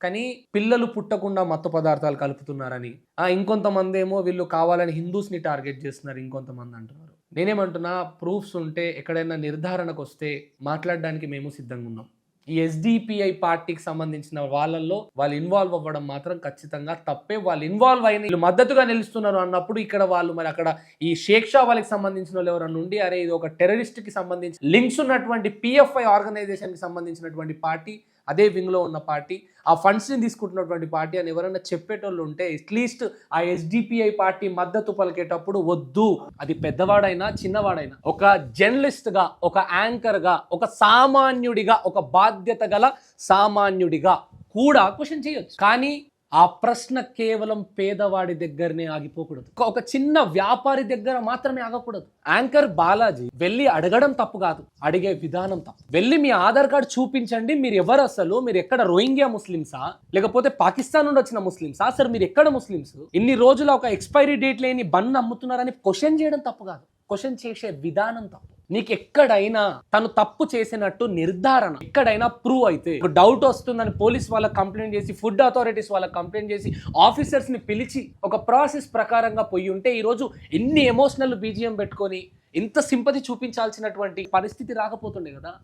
కానీ పిల్లలు పుట్టకుండా మత్తు పదార్థాలు కలుపుతున్నారని, ఇంకొంతమందేమో వీళ్ళు కావాలని హిందూస్‌ని టార్గెట్ చేస్తున్నారు ఇంకొంతమంది అంటున్నారు. నేనేమంటున్నా ప్రూఫ్స్ ఉంటే ఎక్కడైనా నిర్ధారణకొస్తే మాట్లాడడానికి మేము సిద్ధంగున్నాం. ఈ ఎస్‌డిపిఐ పార్టీకి సంబంధించిన వాళ్ళల్లో వాళ్ళు ఇన్వాల్వ్ అవ్వడం మాత్రం ఖచ్చితంగా తప్పే. వాళ్ళు ఇన్వాల్వ్ అయిన వీళ్ళు మద్దతుగా నిలుస్తున్నారు అన్నప్పుడు ఇక్కడ వాళ్ళు మరి అక్కడ ఈ షేక్ షా వాళ్ళకి సంబంధించినోళ్ళు ఎవరైనా ఉండి అరే ఇది ఒక టెర్రరిస్ట్‌కి సంబంధించి లింక్స్ ఉన్నటువంటి పీఎఫ్ఐ ఆర్గనైజేషన్‌కి సంబంధించినటువంటి పార్టీ, అదే వింగ్‌లో ఉన్న పార్టీ, ఆ ఫండ్స్‌ని తీసుకుంటున్నటువంటి పార్టీ అని ఎవరైనా చెప్పేటోళ్ళు ఉంటే అట్‌లీస్ట్ ఆ ఎస్‌డిపిఐ పార్టీ మద్దతు పలికేటప్పుడు వద్దు. అది పెద్దవాడైనా, చిన్నవాడైనా ఒక జర్నలిస్ట్‌గా, ఒక యాంకర్‌గా, ఒక సామాన్యుడిగా, ఒక బాధ్యత గల సామాన్యుడిగా కూడా క్వెషన్ చేయొచ్చు. కానీ ఆ ప్రశ్న కేవలం పేదవాడి దగ్గరనే ఆగిపోకూడదు. ఒక చిన్న వ్యాపారి దగ్గర మాత్రమే ఆగకూడదు. యాంకర్ బాలాజీ వెళ్ళి అడగడం తప్పు కాదు, అడిగే విధానం తప్పు. వెళ్ళి మీ ఆధార్ కార్డు చూపించండి, మీరు ఎవరు అసలు, మీరు ఎక్కడ రోహింగ్యా ముస్లిమ్సా లేకపోతే పాకిస్తాన్ నుండి వచ్చిన ముస్లిమ్సా, సార్ మీరు ఎక్కడ ముస్లిమ్స్, ఇన్ని రోజుల ఒక ఎక్స్పైరీ డేట్ లేని బన్ అమ్ముతున్నారని క్వశ్చన్ చేయడం తప్పు కాదు, క్వశ్చన్ చేసే విధానం తప్పు. నీకు ఎక్కడైనా తను తప్పు చేసినట్టు నిర్ధారణ ఎక్కడైనా ప్రూవ్ అయితే, డౌట్ వస్తుందని పోలీస్ వాళ్ళకి కంప్లైంట్ చేసి, ఫుడ్ అథారిటీస్ వాళ్ళకి కంప్లైంట్ చేసి, ఆఫీసర్స్ ని పిలిచి ఒక ప్రాసెస్ ప్రకారంగా పోయి ఉంటే ఈరోజు ఎన్ని ఎమోషనల్ బీజిఎం పెట్టుకొని ఇంత సింపతి చూపించాల్సినటువంటి పరిస్థితి రాకపోతుండే కదా.